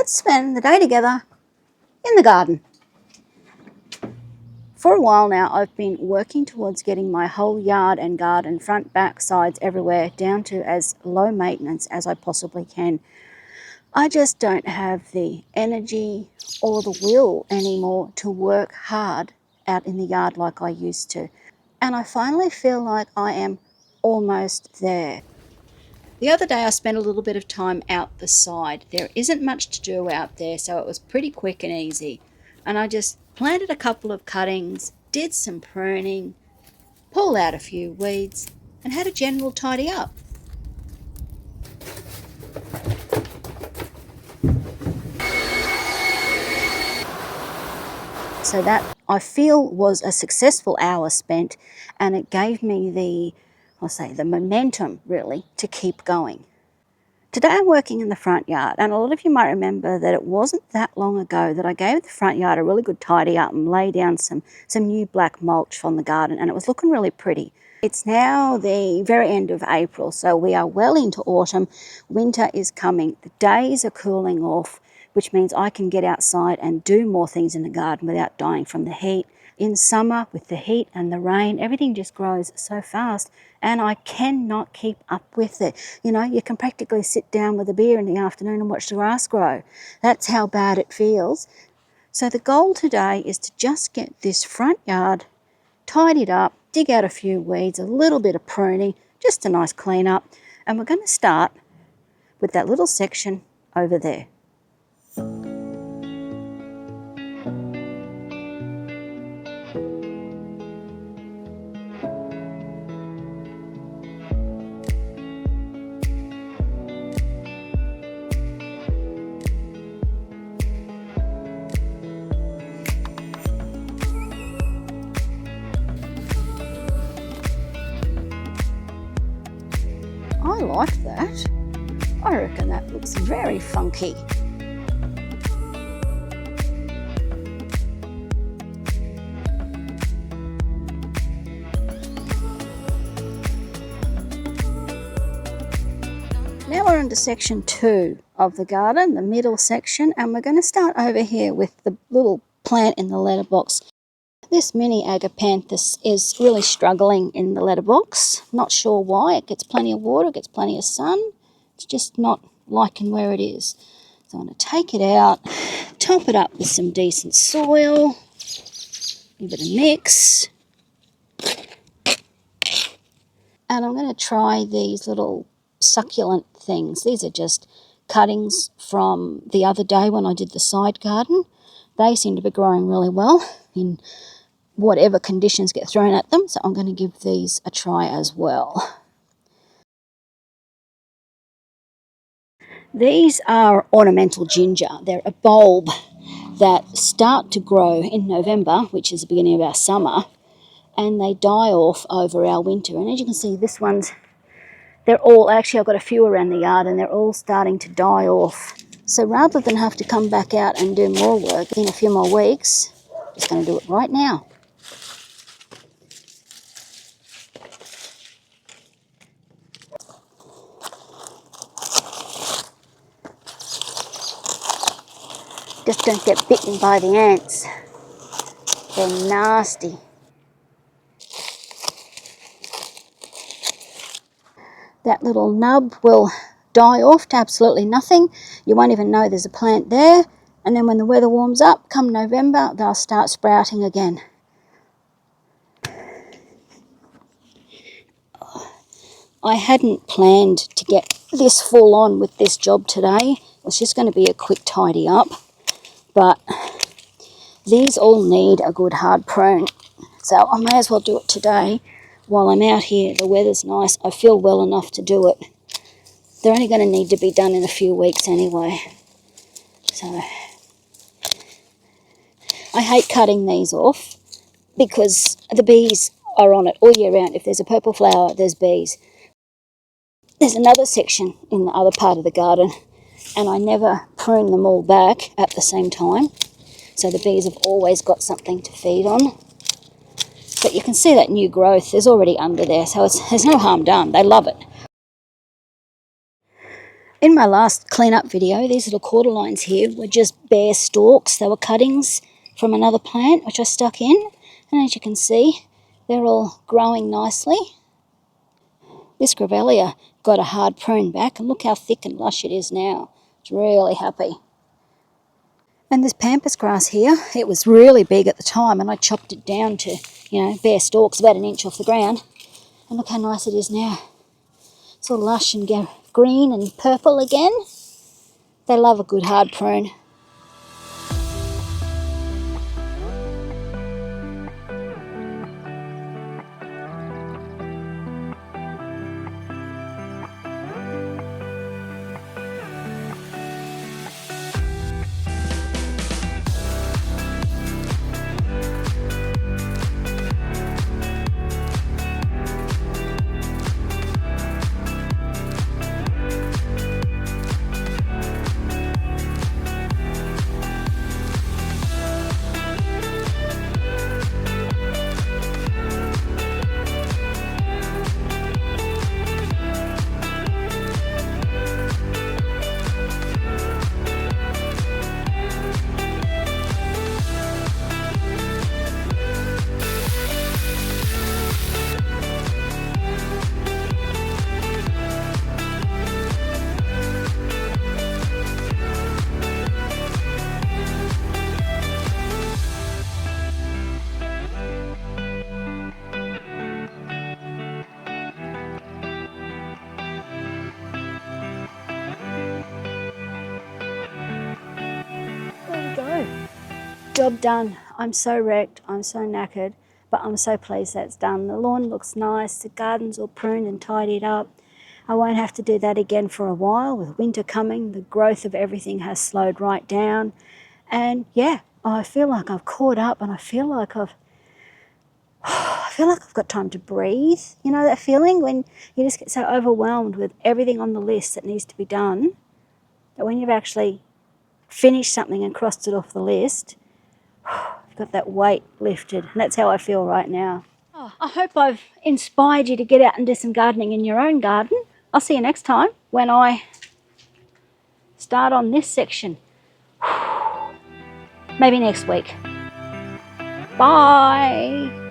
let's spend the day together in the garden. For a while now, I've been working towards getting my whole yard and garden, front, back, sides, everywhere, down to as low maintenance as I possibly can. I just don't have the energy or the will anymore to work hard out in the yard like I used to. And I finally feel like I am almost there. The other day I spent a little bit of time out the side. There isn't much to do out there, so it was pretty quick and easy. And I just planted a couple of cuttings, did some pruning, pulled out a few weeds, and had a general tidy up. So that, I feel, was a successful hour spent, and it gave me the momentum really to keep going. Today I'm working in the front yard, and a lot of you might remember that it wasn't that long ago that I gave the front yard a really good tidy up and lay down some new black mulch on the garden, and it was looking really pretty. It's now the very end of April, so we are well into autumn. Winter is coming. The days are cooling off, which means I can get outside and do more things in the garden without dying from the heat. In summer, with the heat and the rain, everything just grows so fast, and I cannot keep up with it. You know, you can practically sit down with a beer in the afternoon and watch the grass grow. That's how bad it feels. So the goal today is to just get this front yard tidied up, dig out a few weeds, a little bit of pruning, just a nice clean up, and we're going to start with that little section over there. I like that. I reckon that looks very funky. Now we're into section 2 of the garden, the middle section, and we're going to start over here with the little plant in the letterbox. This mini agapanthus is really struggling in the letterbox. Not sure why. It gets plenty of water, gets plenty of sun. It's just not liking where it is. So I'm going to take it out, top it up with some decent soil, give it a mix. And I'm going to try these little succulent things. These are just cuttings from the other day when I did the side garden. They seem to be growing really well in whatever conditions get thrown at them, so I'm going to give these a try as well. These are ornamental ginger. They're a bulb that start to grow in November, which is the beginning of our summer, and they die off over our winter. And as you can see, this one's, they're all, actually I've got a few around the yard, and they're all starting to die off. So rather than have to come back out and do more work in a few more weeks, I'm just going to do it right now. Just don't get bitten by the ants. They're nasty. That little nub will die off to absolutely nothing. You won't even know there's a plant there. And then when the weather warms up, come November, they'll start sprouting again. I hadn't planned to get this full on with this job today. It was just going to be a quick tidy up. But these all need a good hard prune. So I may as well do it today while I'm out here. The weather's nice. I feel well enough to do it. They're only going to need to be done in a few weeks anyway. So I hate cutting these off because the bees are on it all year round. If there's a purple flower, there's bees. There's another section in the other part of the garden, and I never prune them all back at the same time. So the bees have always got something to feed on. But you can see that new growth is already under there, so there's no harm done. They love it. In my last clean-up video, these little cordyline here were just bare stalks. They were cuttings from another plant, which I stuck in. And as you can see, they're all growing nicely. This Grevillea got a hard prune back, and look how thick and lush it is now. It's really happy. And this pampas grass here, it was really big at the time, and I chopped it down to, bare stalks about 1 inch off the ground. And look how nice it is now. It's all lush and green and purple again. They love a good hard prune. Job done. I'm so wrecked, I'm so knackered, but I'm so pleased that's done. The lawn looks nice, the garden's all pruned and tidied up. I won't have to do that again for a while. With winter coming, the growth of everything has slowed right down. And yeah, I feel like I've caught up, and I feel like I've got time to breathe. You know that feeling when you just get so overwhelmed with everything on the list that needs to be done, that when you've actually finished something and crossed it off the list, you've got that weight lifted. And that's how I feel right now. I hope I've inspired you to get out and do some gardening in your own garden. I'll see you next time when I start on this section. Maybe next week. Bye.